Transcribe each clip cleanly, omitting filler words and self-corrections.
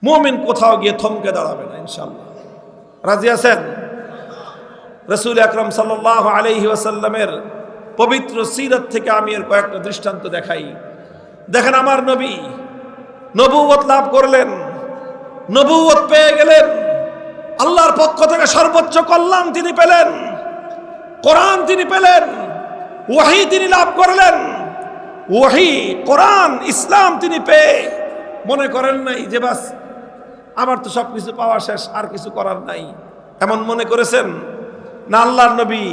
মুমিন কোথাও গিয়ে থমকে দাঁড়াবে না ইনশাআল্লাহ। রাজি আছেন? রাসূল আকরাম সাল্লাল্লাহু আলাইহি ওয়াসাল্লামের পবিত্র সিরাত থেকে আমি এর কয়েকটা দৃষ্টান্ত দেখাই। দেখেন, আমার নবী নবুয়ত লাভ করলেন, নবুয়ত পেয়ে গেলেন, আল্লাহর পক্ষ থেকে সর্বোচ্চ কল্যাণ তিনি পেলেন, কোরআন তিনি পেলেন, ওয়াহী তিনি লাভ করলেন। ওয়াহী, কোরআন, ইসলাম তিনি পেয়ে মনে করেন নাই যে বাস আমার তো সব কিছু পাওয়া শেষ, আর কিছু করার নাই, এমন মনে করেছেন? না, আল্লাহর নবী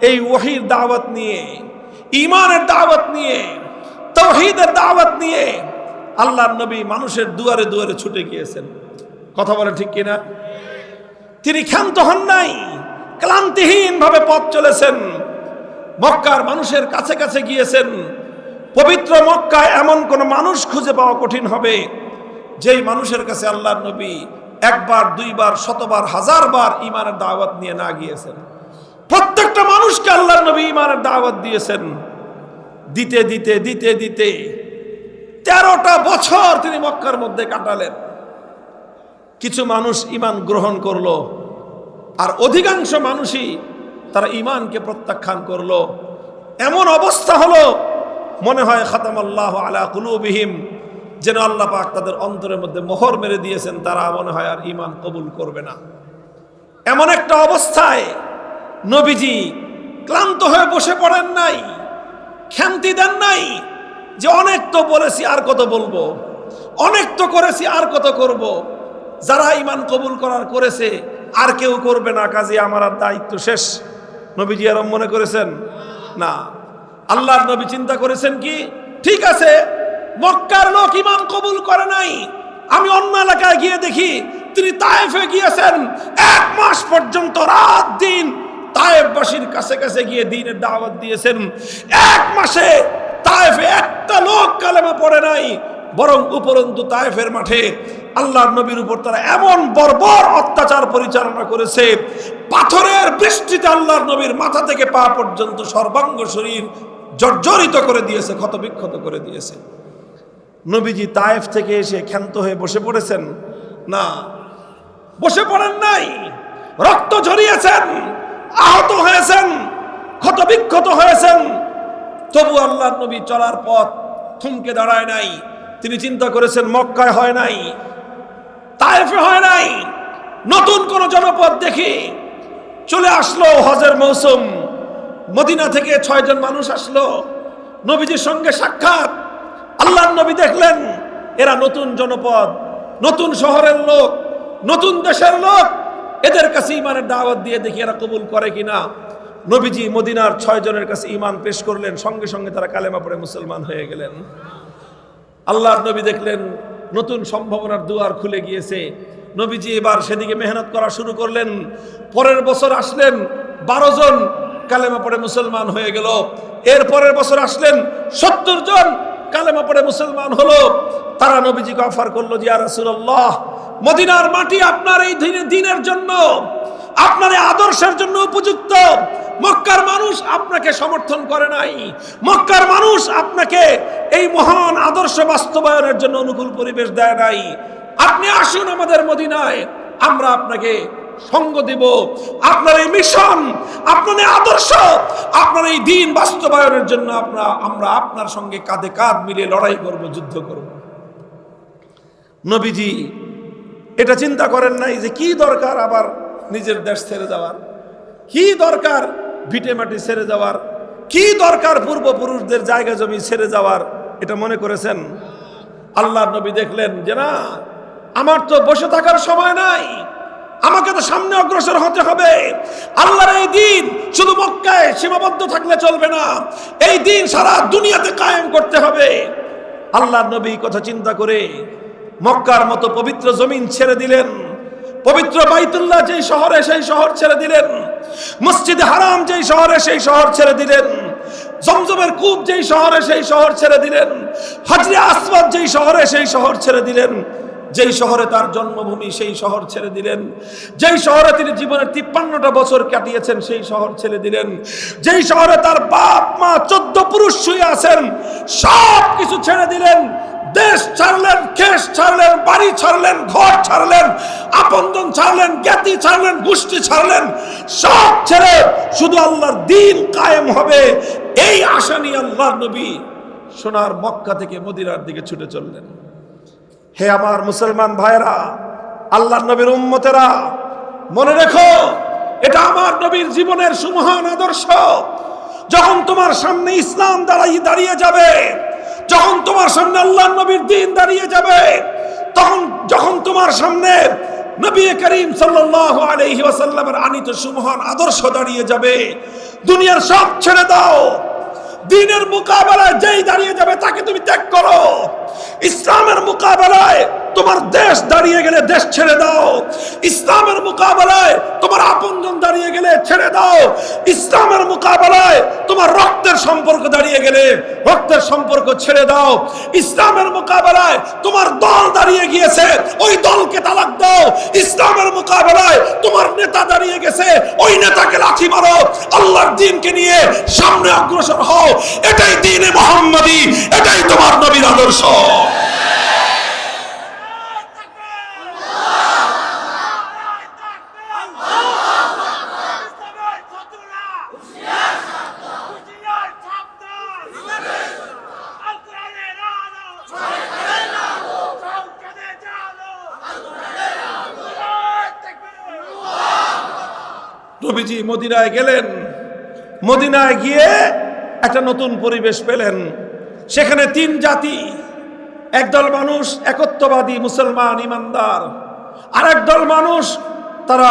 এই ওয়াহীর দাওয়াত নিয়ে, ঈমানের দাওয়াত নিয়ে, তাওহীদের দাওয়াত নিয়ে আল্লাহর নবী মানুষের দুয়ারে দুয়ারে ছুটে গিয়েছেন। কথা বলে ঠিক কিনা? তিনি ক্ষান্ত হন নাই, ক্লান্তিহীন ভাবে পথ চলেছেন, মক্কার মানুষের কাছে কাছে গিয়েছেন। পবিত্র মক্কায় এমন কোন মানুষ খুঁজে পাওয়া কঠিন হবে যেই মানুষের কাছে আল্লাহর নবী একবার, দুইবার, শতবার, হাজারবার ঈমানের দাওয়াত নিয়ে না গিয়েছেন। প্রত্যেকটা মানুষকে আল্লাহর নবী ঈমানের দাওয়াত দিয়েছেন। দিতে দিতে দিতে দিতে 13টা বছর তিনি মক্কার মধ্যে কাটালেন। কিছু মানুষ ঈমান গ্রহণ করলো, আর অধিকাংশ মানুষই তারা ঈমানকে প্রত্যাখ্যান করলো। এমন অবস্থা হলো মনে হয় খাতামাল্লাহু আলা কুলুবিহিম, যেন আল্লাহ পাক তাদের অন্তরের মধ্যে মোহর মেরে দিয়েছেন, তারা মনে হয় আর ঈমান কবুল করবে না। এমন একটা অবস্থায় নবীজি ক্লান্ত হয়ে বসে পড়েন নাই, ক্ষান্তি দেন নাই যে অনেক তো বলেছি আর কত বলবো, অনেক তো করেছি আর কত করব, যারা ঈমান কবুল করার করেছে আর কেউ করবে না, কাজে আমার আর দায়িত্ব শেষ। নবীজি এরম মনে করেছেন না। আল্লাহর নবী চিন্তা করেছেন কি, ঠিক আছে, মক্কার লোক ঈমান কবুল করে নাই, আমি অন্য এলাকায় গিয়ে দেখি তিনি তায়েফে গিয়েছেন, 1 মাস পর্যন্ত রাত দিন তায়েফবাসীর কাছে কাছে গিয়ে দ্বীনের দাওয়াত দিয়েছেন। 1 মাসে তায়েফে একটা লোক কালেমা পড়ে নাই, বরং উপরন্তু তায়েফের মাঠে আল্লাহর নবীর উপর তারা এমন বর্বর অত্যাচার পরিচালনা করেছে, পাথরের বৃষ্টিতে আল্লাহর নবীর মাথা থেকে পা পর্যন্ত সর্বাঙ্গ শরীর জর্জরিত করে দিয়েছে, ক্ষতবিক্ষত করে দিয়েছে। নবীজি তায়েফ থেকে এসে ক্ষান্ত হয়ে বসে পড়েছেন? না, বসে পড়েন নাই। রক্ত ঝরিয়েছেন, আহত হয়েছেন, ক্ষতবিক্ষত হয়েছেন, তবু আল্লাহর নবী চলার পথ থমকে দাঁড়ায় নাই। তিনি চিন্তা করেছেন, মক্কায় হয় নাই, তায়েফে হয় নাই, নতুন কোন জনপদ দেখি। চলে আসলো হজের মৌসুম, মদিনা থেকে 6 জন মানুষ আসলো, নবীজির সঙ্গে সাক্ষাৎ। আল্লাহর নবী দেখলেন এরা নতুন জনপদ, নতুন শহরের লোক, নতুন দেশের লোক, এদের কাছে ঈমানের দাওয়াত দিয়ে দেখি এরা কবুল করে কিনা। নবীজি মদিনার 6 জনের কাছে ঈমান পেশ করলেন, সঙ্গে সঙ্গে তারা কালেমা পড়ে মুসলমান হয়ে গেলেন। আল্লাহর নবী দেখলেন নতুন সম্ভাবনার দুয়ার খুলে গিয়েছে। নবীজি এবার সেদিকে মেহনত করা শুরু করলেন। পরের বছর আসলেন, 12 জন কালেমা পড়ে মুসলমান হয়ে গেল। এর পরের বছর আসলেন, 70 জন কালেমা পড়ে মুসলমান হলো। তারা নবীজিকে অফার করলো যে, ইয়া রাসূলুল্লাহ, মদিনার মাটি আপনার এই দ্বীনের জন্য, আপনার এই আদর্শের জন্য উপযুক্ত। মক্কার মানুষ আপনাকে সমর্থন করে নাই, মক্কার মানুষ আপনাকে এই মহান আদর্শ বাস্তবায়নের জন্য অনুকূল পরিবেশ দেয় নাই। আপনি আসুন আমাদের মদিনায়, আমরা আপনাকে সঙ্গ দিব। আপনার এই মিশন, আপনার এই আদর্শ, আপনার এই দ্বীন বাস্তবায়নের জন্য আমরা আপনার সঙ্গে কাঁধে কাঁধ মিলিয়ে লড়াই করব, যুদ্ধ করব। নবীজি এটা চিন্তা করেন নাই যে কি দরকার আবার নিজের দেশ ছেড়ে যাওয়ার, কি দরকার ভিটে মাটি ছেড়ে যাওয়ার, কি দরকার পূর্বপুরুষদের জায়গা জমি ছেড়ে যাওয়ার। এটা মনে করেছেন? আল্লাহর নবী দেখলেন যে না, আমার তো বসে থাকার সময় নাই, আমাকে তো সামনে অগ্রসর হতে হবে। আল্লাহর এই দ্বীন শুধু মক্কায় সীমাবদ্ধ থাকলে চলবে না, এই দ্বীন সারা দুনিয়াতে কায়েম করতে হবে। আল্লাহর নবী কথা চিন্তা করে মক্কার মতো পবিত্র জমিন ছেড়ে দিলেন, পবিত্র বাইতুল্লাহ যেই শহরে সেই শহর ছেড়ে দিলেন, মসজিদে হারাম যেই শহরে সেই শহর ছেড়ে দিলেন, জমজমের কূপ যেই শহরে সেই শহর ছেড়ে দিলেন, হাজরে আসওয়াদ যেই শহরে সেই শহর ছেড়ে দিলেন, যেই শহরে তার জন্মভূমি সেই শহর ছেড়ে দিলেন, যেই শহরে তিনি জীবনের 53টা বছর কাটিয়েছেন সেই শহর ছেড়ে দিলেন, যেই শহরে তার বাপ মা 14 পুরুষ শুয়ে আছেন সব কিছু ছেড়ে দিলেন, দেশ ছাড়লেন, কেশ ছাড়লেন, বাড়ি ছাড়লেন, ঘর ছাড়লেন, আপনজন ছাড়লেন, জ্ঞাতি ছাড়লেন, গোষ্ঠী ছাড়লেন, সব ছেড়ে শুধু আল্লাহর দ্বীন কায়েম হবে এই আশা নিয়ে আল্লাহর নবী সোনার মক্কা থেকে মদিনার দিকে ছুটে চললেন। হে আমার মুসলমান ভাইরা, আল্লাহর নবীর উম্মতেরা, মনে রেখো এটা আমার নবীর জীবনের সুমহান আদর্শ। যখন তোমার সামনে ইসলাম দাঁড়িয়ে যাবে, যখন তোমার সামনে আল্লাহর নবীর দ্বীন দাঁড়িয়ে যাবে, যখন তোমার সামনে নবী করিম সাল্লাল্লাহু আলাইহি ওয়াসাল্লামের আনিত সুমহান আদর্শ দাঁড়িয়ে যাবে, দুনিয়ার সব ছেড়ে দাও। দ্বীনের মোকাবেলায় যেই দাঁড়িয়ে যাবে তাকে তুমি ত্যাগ করো। ইসলামের মোকাবেলায় তোমার দেশ দাঁড়িয়ে গেলে দেশ ছেড়ে দাও। ইসলামের মোকাবেলায় তোমার আপনজন দাঁড়িয়ে গেলে ছেড়ে দাও। ইসলামের মোকাবেলায় তোমার রক্তের সম্পর্ক দাঁড়িয়ে গেলে রক্তের সম্পর্ক ছেড়ে দাও। ইসলামের মোকাবেলায় তোমার দল দাঁড়িয়ে গিয়েছে, ওই দলকে তালাক দাও। ইসলামের মোকাবেলায় তোমার নেতা দাঁড়িয়ে গেছে, ওই নেতাকে লাঠি মারো। আল্লাহর দ্বীনকে নিয়ে সামনে অগ্রসর হও। এটাই দ্বীনে মুহাম্মাদি, এটাই তোমার নবীর আদর্শ। নবীজি মদিনায় গেলেন। মদিনায় গিয়ে একটা নতুন পরিবেশ পেলেন। সেখানে তিন জাতি, একদল মানুষ একত্ববাদী মুসলমান ইমানদার, আর একদল মানুষ তারা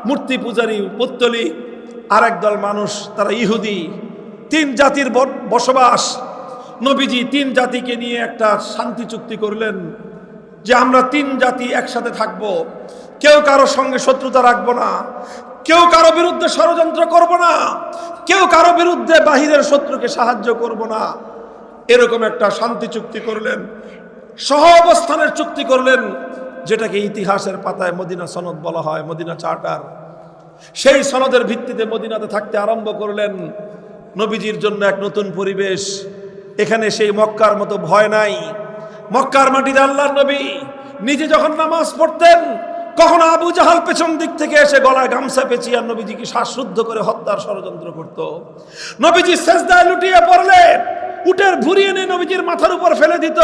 মূর্তি পূজারী পৌত্তলিক, আর একদল মানুষ তারা ইহুদি। তিন জাতির বসবাস। নবীজি তিন জাতিকে নিয়ে একটা শান্তি চুক্তি করলেন যে আমরা তিন জাতি একসাথে থাকব, কেউ কারো সঙ্গে শত্রুতা রাখবো না, কেউ কারো বিরুদ্ধে ষড়যন্ত্র করব না, কেউ কারো বিরুদ্ধে বাহিরের শত্রুকে সাহায্য করব না। এরকম একটা শান্তি চুক্তি করলেন, সহ অবস্থানের চুক্তি করলেন, যেটাকে ইতিহাসের পাতায় মদিনা সনদ বলা হয়, মদিনা চার্টার। সেই সনদের ভিত্তিতে মদিনাতে থাকতে আরম্ভ করলেন। নবীজির জন্য এক নতুন পরিবেশ। এখানে সেই মক্কার মতো ভয় নাই। মক্কার মাটিতে আল্লাহর নবী নিজে যখন নামাজ পড়তেন, কখনো আবু জাহাল পেছন দিক থেকে এসে গলায় গামছা পেঁচিয়ে নবীজিকে শ্বাসরুদ্ধ করে হত্যার ষড়যন্ত্র করত। নবীজি সেজদায় লুটিয়ে পড়লে উটের ভুঁড়ি এনে নবীজির মাথার উপর ফেলে দিত।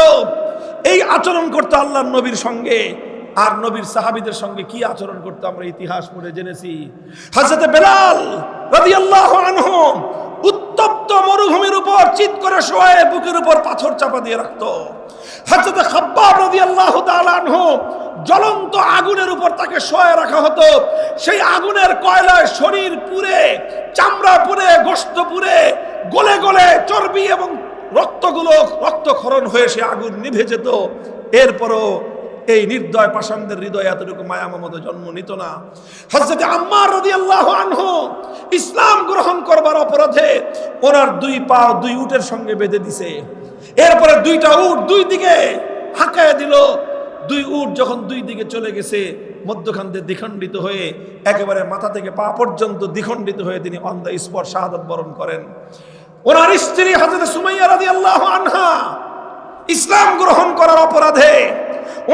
এই আচরণ করতো আল্লাহর নবীর সঙ্গে। আর নবীর সাহাবীদের সঙ্গে কি আচরণ করতো আমরা ইতিহাস পড়ে জেনেছি। হযরত বেলাল রাদিয়াল্লাহু আনহু উত্তপ্ত মরুভূমির উপর চিৎ করে শোয়ে বুকের উপর পাথর চাপা দিয়ে রাখতো। হযরত খাব্বাব রাদিয়াল্লাহু তাআলা আনহু জ্বলন্ত আগুনের উপর তাকে শোয়ে রাখা হতো। সেই আগুনের কয়লায় শরীর পুড়ে, চামড়া পুড়ে, গোশত পুড়ে, গলে গলে চর্বি এবং রক্তক্ষরণ হয়ে সে আগুন নিভে যেত। এরপরও এই নির্দয় পাষাণদের হৃদয়ে এতটুকু মায়া মমতা জন্ম নিত না। হযরত আম্মার রাদিয়াল্লাহু আনহু ইসলাম গ্রহণ করবার অপরাধে ওনার দুই পা দুই উটের সঙ্গে বেঁধে দিছে। এরপরে দুইটা উট দুই দিকে হাঁকায় দিল। দুই উট যখন দুই দিকে চলে গেছে, মধ্যখান দিয়ে দ্বিখণ্ডিত হয়ে একেবারে মাথা থেকে পা পর্যন্ত দ্বিখণ্ডিত হয়ে তিনি অন দ্য স্পট শাহাদাত বরণ করেন। ওনার স্ত্রী হযরত সুমাইয়া রাদিয়াল্লাহু আনহা ইসলাম গ্রহণ করার অপরাধে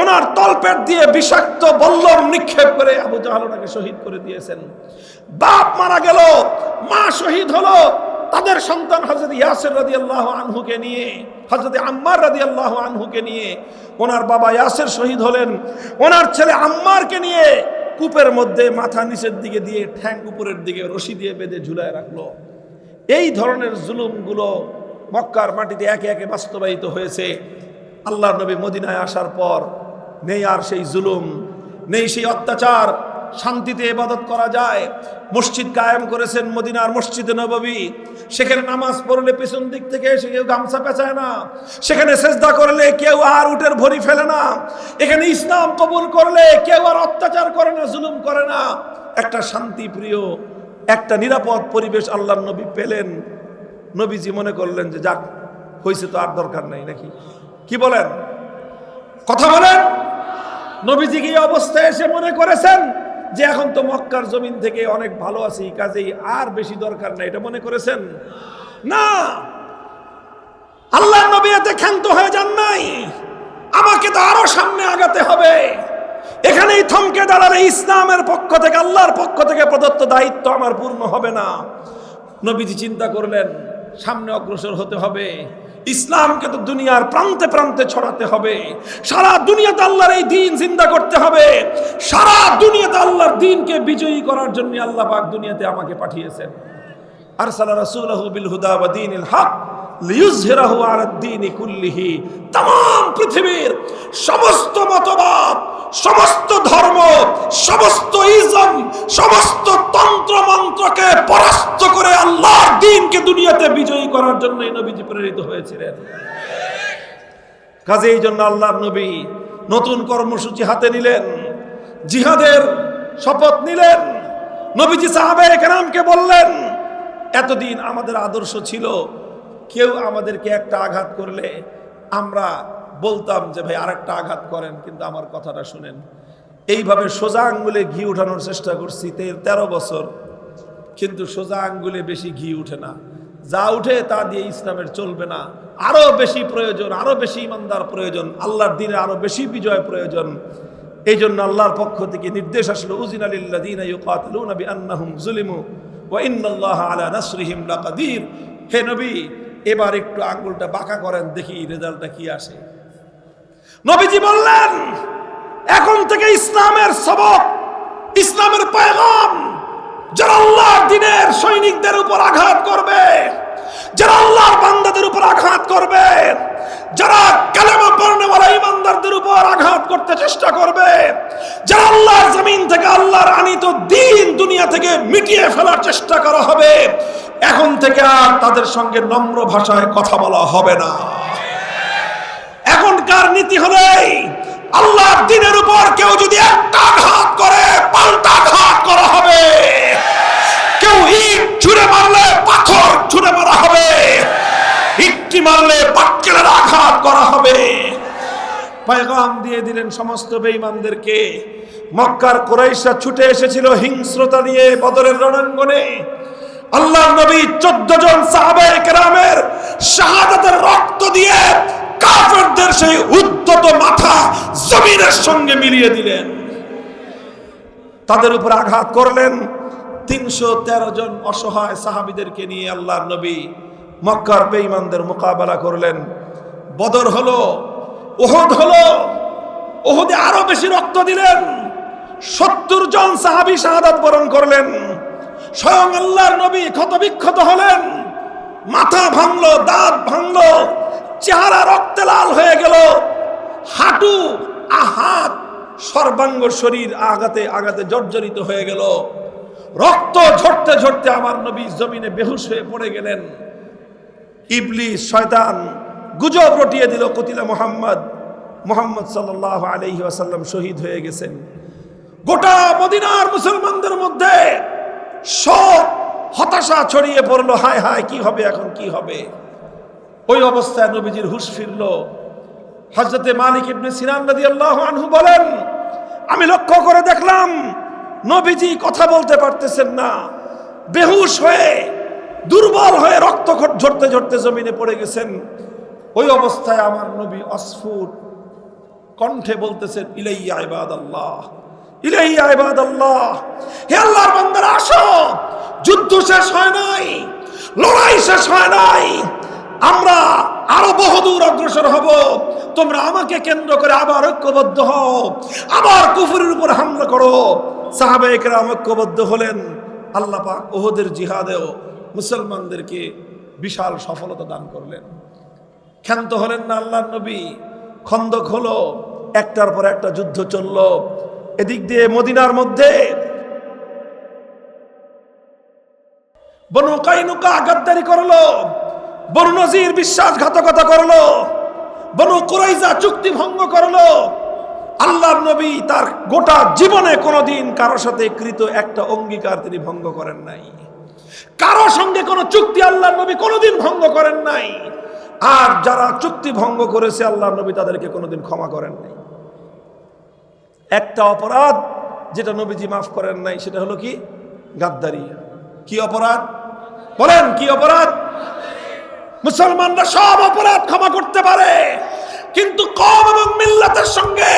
ওনার তলপেট দিয়ে বিষাক্ত বল্লম নিক্ষেপ করে আবু জাহল ওনাকে শহীদ করে দিয়েছেন। বাপ মারা গেল, মা শহীদ হলো। তাদের সন্তান হযরত ইয়াসির রাদিয়াল্লাহু আনহুকে নিয়ে, হযরত আম্মার রাদিয়াল্লাহু আনহুকে নিয়ে ওনার বাবা ইয়াসির শহীদ হলেন। ওনার ছেলে আম্মারকে নিয়ে কূপের মধ্যে মাথা নিচের দিকে দিয়ে ঠ্যাং উপরের দিকে রশি দিয়ে বেঁধে ঝুলায় রাখলো। এই ধরনের জুলুমগুলো মক্কার মাটিতে একে একে বাস্তবায়িত হয়েছে। আল্লাহর নবী মদিনায় আসার পর নেই আর সেই জুলুম, নেই সেই অত্যাচার। শান্তিতে ইবাদত করা যায়। মসজিদ কায়েম করেছেন মদিনার মসজিদে নববী। সেখানে নামাজ পড়লে পেছন দিক থেকে এসে কেউ গামছা পেঁচায় না। সেখানে সেজদা করলে কেউ আর উটের ভরি ফেলে না। এখানে ইসলাম কবুল করলে কেউ আর অত্যাচার করে না, জুলুম করে না। একটা শান্তিপ্রিয়, একটা নিরাপদ পরিবেশ আল্লাহর নবী পেলেন। নবীজি মনে করলেন যে যাক, হয়েছে তো আর দরকার নাই, নাকি কি বলেন? কথা বলেন। নবীজি এই অবস্থায় এসে মনে করেছেন যে এখন তো মক্কার জমিন থেকে অনেক ভালো আছি, কাজেই আর বেশি দরকার নাই, এটা মনে করেছেন না। আল্লাহ নবী এতে ক্ষান্ত হয়ে যান নাই, আমাকে তো আরো সামনে আগাতে হবে। এখানেই থমকে দাঁড়ালে ইসলামের পক্ষ থেকে, আল্লাহর পক্ষ থেকে প্রদত্ত দায়িত্ব আমার পূর্ণ হবে না। নবীজি চিন্তা করলেন সামনে অগ্রসর হতে হবে, ইসলামকে তো দুনিয়ার প্রান্তে প্রান্তে ছড়াতে হবে, সারা দুনিয়াতে আল্লাহর এই দ্বীন জিন্দা করতে হবে, সারা দুনিয়াতে আল্লাহর দ্বীনকে বিজয়ী করার জন্য আল্লাহ পাক দুনিয়াতে আমাকে পাঠিয়েছেন। আরসালা রাসূলাহু বিল হুদা ওয়া দীনিল হক লিইয়ুযহিরাহু আলাদ দীনি কুল্লিহি। तमाम পৃথিবীর সমস্ত মতবাদ, সমস্ত ধর্ম, সমস্ত ইজম, সমস্ত তন্ত্র মন্ত্রকে পরাস্ত করে আল্লাহর দ্বীনকে দুনিয়াতে বিজয়ী করার জন্য এই নবীজি প্রেরিত হয়েছিলেন। কাজে এই জন্য আল্লাহর নবী নতুন কর্মসূচি হাতে নিলেন, জিহাদের শপথ নিলেন। নবীজি সাহাবায়ে কেরামকে বললেন, এতদিন আমাদের আদর্শ ছিল কেউ আমাদেরকে একটা আঘাত করলে আমরা বলতাম যে ভাই আরেকটা আঘাত করেন, কিন্তু আমার কথাটা শুনেন। এইভাবে সোজা আঙ্গুলে ঘি উঠানোর চেষ্টা করছি 13 বছর, কিন্তু সোজা আঙ্গুলে বেশি ঘি উঠে না। যা উঠে তা দিয়ে ইসলামের চলবে না, আরো বেশি প্রয়োজন, আরো বেশি ইমানদার প্রয়োজন, আল্লাহর দ্বীনে আরো বেশি বিজয় প্রয়োজন। এই জন্য আল্লাহর পক্ষ থেকে নির্দেশ আসলো, উযিনা লিল্লাযীনা ইউকাতিলুনা বিআন্নাহুম যুলিমু ওয়া ইন্নাল্লাহা আলা নাসরিহিম লাকাদির। হে নবী, এবার একটু আঙ্গুলটা বাঁকা করেন, দেখি রেজাল্টটা কি আসে। নবীজি বললেন, এখন থেকে ইসলামের সবক, ইসলামের পয়গাম যারা আল্লাহর দ্বীনের সৈনিকদের উপর আঘাত করবে, যারা আল্লাহর বান্দাদের উপর আঘাত করবে, যারা কালেমা পড়নেওয়ালা ইমানদারদের উপর আঘাত করতে চেষ্টা করবে, যারা আল্লাহর জমিন থেকে আল্লাহর আনিত দ্বীন দুনিয়া থেকে মিটিয়ে ফেলার চেষ্টা করা হবে, এখন থেকে আর তাদের সঙ্গে নম্র ভাষায় কথা বলা হবে না। এখনকার নীতি হলো আল্লাহর দ্বীনের উপর কেউ যদি একটা আঘাত করে পাল্টা আঘাত করা হবে, কেউ ইট ছুঁড়ে মারলে পাথর ছুঁড়ে মারা হবে, ইটটি মারলে পাটকেলের আঘাত করা হবে। পয়গাম দিয়ে দিলেন সমস্ত বেঈমানদেরকে। মক্কার কুরাইশরা ছুটে এসেছিল হিংস্রতা নিয়ে বদরের রণাঙ্গনে। আল্লাহর নবী 14 জন সাহাবায়ে কেরামের শাহাদাতের রক্ত দিয়ে কাফেরদের সেই উদ্ধত মাথা জমিনের সঙ্গে মিলিয়ে দিলেন, তাদের উপর আঘাত করলেন। 313 জন অসহায় সাহাবীদেরকে নিয়ে আল্লাহর নবী মক্কার বেঈমানদের মোকাবেলা করলেন। বদর হলো, উহুদ হলো, উহুদে আরো বেশি রক্ত দিলেন। 70 জন সাহাবী শাহাদাত বরণ করলেন। স্বয়ং আল্লাহর নবী ক্ষতবিক্ষত হলেন, মাথা ভাঙলো, দাঁত ভাঙলো, চেহারা রক্তে লাল হয়ে গেল, হাঁটু হাত সর্বাঙ্গ শরীর আঘাতে আঘাতে জর্জরিত হয়ে গেল। রক্ত ঝরতে ঝরতে আমার নবী জমিনে বেহুশ হয়ে পড়ে গেলেন। ইবলিস শয়তান গুজব রটিয়ে দিল, কুতিলা মুহাম্মদ সাল্লাল্লাহু আলাইহি ওয়াসাল্লাম শহীদ হয়ে গেছেন। গোটা মদিনার মুসলমানদের মধ্যে শোক হতাশা ছড়িয়ে পড়লো, হায় হায় কি হবে, এখন কি হবে। ওই অবস্থায় নবীজির হুঁশ ফিরল। হযরতে মালিক ইবনে সিনান রাদিয়াল্লাহু আনহু বলেন, আমি লক্ষ্য করে দেখলাম নবীজি কথা বলতে পারতেছেন না, বেহুশ হয়ে দুর্বল হয়ে রক্ত ঝরতে ঝরতে জমিনে পড়ে গেছেন। ওই অবস্থায় আমার নবী অস্ফুট কণ্ঠে বলতেছেন, ইলাইয়া ইবাদাল্লাহ, ইলাইয়া ইবাদাল্লাহ, হে আল্লাহর বান্দারা আসো, যুদ্ধ শেষ হয় নাই, লড়াই শেষ হয় নাই, আমরা আরো বহুদূর অগ্রসর হব। তোমরা আমাকে কেন্দ্র করে আবার ঐক্যবদ্ধ হও, আবার কুফরের উপর হামলা করো। সাহাবায়ে কেরাম ঐক্যবদ্ধ হলেন। আল্লাহ পাক উহুদের জিহাদেও মুসলমানদেরকে বিশাল সফলতা দান করলেন। ক্ষান্ত হলেন না আল্লাহর নবী। খন্দক হলো, একটার পর একটা যুদ্ধ চলল। এদিক দিয়ে মদিনার মধ্যে বনু কাইনুকা গাদ্দারি করলো, বনু নজির বিশ্বাসঘাতকতা করলো, বনু কুরাইজা চুক্তি ভঙ্গ করলো। আল্লাহর নবী তার গোটা জীবনে কোনোদিন কারোর সাথে কৃত একটা অঙ্গীকার তিনি ভঙ্গ করেন নাই, কারো সঙ্গে কোনো চুক্তি আল্লাহর নবী কোনোদিন ভঙ্গ করেন নাই। আর যারা চুক্তি ভঙ্গ করেছে আল্লাহর নবী তাদেরকে কোনোদিন ক্ষমা করেন নাই। একটা অপরাধ যেটা নবীজি মাফ করেন নাই, সেটা হলো কি? গাদ্দারি। কি অপরাধ বলেন, কি অপরাধ? মুসলমানরা সব অপরাধ ক্ষমা করতে পারে, কিন্তু কওম এবং মিল্লাতের সঙ্গে,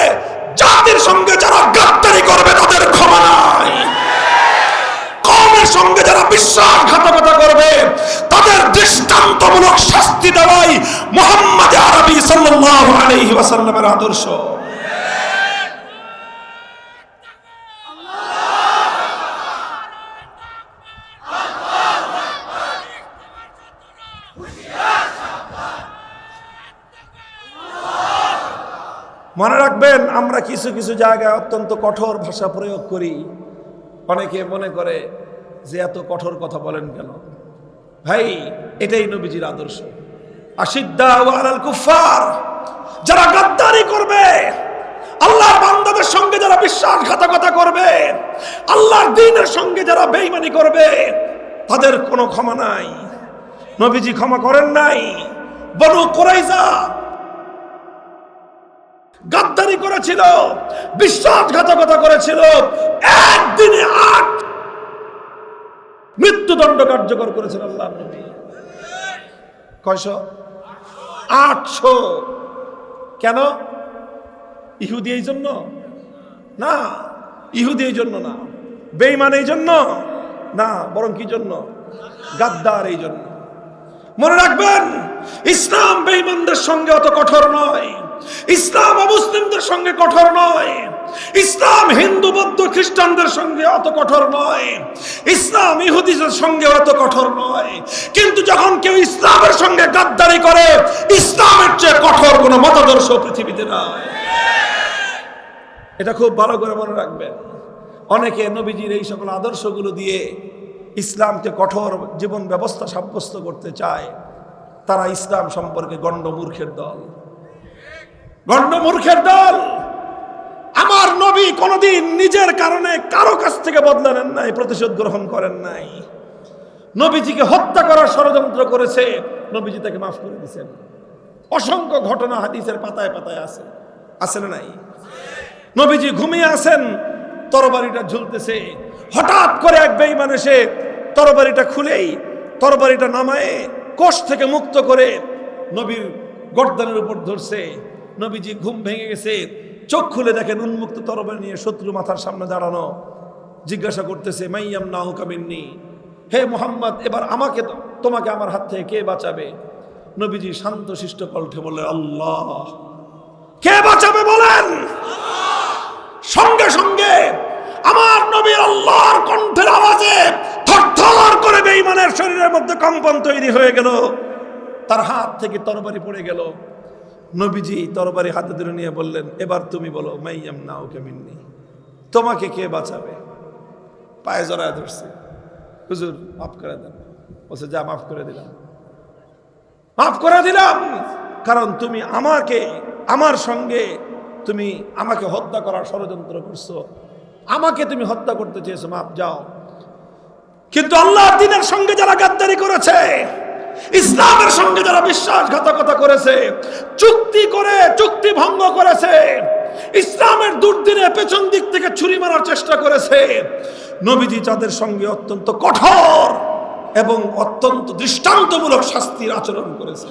জাতির সঙ্গে যারা গাদ্দারি করবে তাদের ক্ষমা নাই। কওমের সঙ্গে যারা বিশ্বাসঘাতকতা করবে তাদের দৃষ্টান্তমূলক শাস্তি দেওয়াই মুহাম্মদ আরবি সাল্লাল্লাহু আলাইহি ওয়াসাল্লামের আদর্শ। মনে রাখবেন, আমরা কিছু কিছু জায়গায় অত্যন্ত কঠোর ভাষা প্রয়োগ করি। অনেকে মনে করে যে এত কঠোর কথা বলেন কেন? ভাই, এটাই নবীজির আদর্শ। আশিদ্দাউ আলাল কুফার, যারা গাদ্দারি করবে, আল্লাহর বান্দাদের সঙ্গে যারা বিশ্বাসঘাতকতা করবে, আল্লাহর দ্বীনের সঙ্গে যারা বেঈমানি করবে, তাদের কোনো ক্ষমা নাই। নবীজি ক্ষমা করেন নাই। বনু কুরাইজা গাদ্দারি করেছিল, বিশ্বাসঘাতকতা করেছিল, একদিনে 8 মৃত্যুদণ্ড কার্যকর করেছেন আল্লাহর নবী। কয়শো? 800। কেন? ইহুদি এই জন্য না, ইহুদি এই জন্য না, বেঈমান এই জন্য না, বরং কি জন্য? গাদ্দার এই জন্য। মনে রাখবেন, ইসলাম বেঈমানদের সঙ্গে অত কঠোর নয়, ইসলাম অমুসলিমদের সঙ্গে কঠোর নয়, ইসলাম হিন্দু বৌদ্ধ খ্রিস্টানদের সঙ্গে অত কঠোর নয়, ইসলাম ইহুদিদের সঙ্গে অত কঠোর নয়। কিন্তু যখন কেউ ইসলামের সঙ্গে গাদ্দারি করে, ইসলামের চেয়ে কঠোর কোনো মতাদর্শ পৃথিবীতে নাই। এটা খুব ভালো করে মনে রাখবেন। অনেকে নবীজির এই সকল আদর্শগুলো দিয়ে ইসলামকে কঠোর জীবন ব্যবস্থা সাব্যস্ত করতে চায়। তারা ইসলাম সম্পর্কে গণ্ডমূর্খের দল, গণ্ডমূর্খের দল। আমার নবী কোনদিন নিজের কারণে কারো কাছ থেকে বদলা নেন নাই, প্রতিশোধ গ্রহণ করেন নাই। নবীজিকে হত্যা করার ষড়যন্ত্র করেছে, নবীজি তাকে মাফ করে দিয়েছেন। অসংখ্য ঘটনা হাদিসের পাতায় পাতায় আছে, আছে না নাই? নবীজি ঘুমিয়ে আছেন, তরবারিটা ঝুলতেছে, হঠাৎ করে এক বেঈমান এসে তরবারিটা খুলেই তরবারিটা নামায়ে কোষ থেকে মুক্ত করে নবীর গর্দানের উপর ধরছে। নবীজি ঘুম ভেঙে গেছে, চোখ খুলে দেখেন উন্মুক্ত তরবারি নিয়ে শত্রু মাথার সামনে দাঁড়ানো। জিজ্ঞাসা করতেছে, মাইয়াম নাহুকা মিন্নি, হে মুহাম্মদ, এবার আমাকে, তোমাকে আমার হাত থেকে কে বাঁচাবে? নবীজি শান্ত শিষ্ট কণ্ঠে বললেন, আল্লাহ। কে বাঁচাবে বলেন? সঙ্গে সঙ্গে আমার নবীর আল্লাহর কণ্ঠের আওয়াজে থরথর করে বেঈমানের শরীরের মধ্যে কম্পন তৈরি হয়ে গেল, তার হাত থেকে তরবারি পড়ে গেল। নবীজি তরবারি হাতে ধরে নিয়ে বললেন, এবার তুমি বলো, মাইয়াম নাউকা মিন্নি, তোমাকে কে বাঁচাবে? পায়ে জড়ায় ধরছে, হুজুর মাফ করে দেন। বলছে, যা মাফ করে দিলাম, মাফ করে দিলাম, কারণ তুমি আমাকে, আমার সঙ্গে তুমি আমাকে হত্যা করার ষড়যন্ত্র করছো, আমাকে তুমি হত্যা করতে চেয়েছো, মাফ, যাও। কিন্তু আল্লাহর দ্বীনের সঙ্গে যারা গাদ্দারি করেছে, ইসলামের সঙ্গে যারা বিশ্বাসঘাতকতা করেছে, চুক্তি করে চুক্তি ভঙ্গ করেছে, ইসলামের দুর্দিনে পেছন দিক থেকে ছুরি মারার চেষ্টা করেছে, নবীজি তাদের সঙ্গে অত্যন্ত কঠোর এবং অত্যন্ত দৃষ্টান্তমূলক শাস্তির আচরণ করেছে।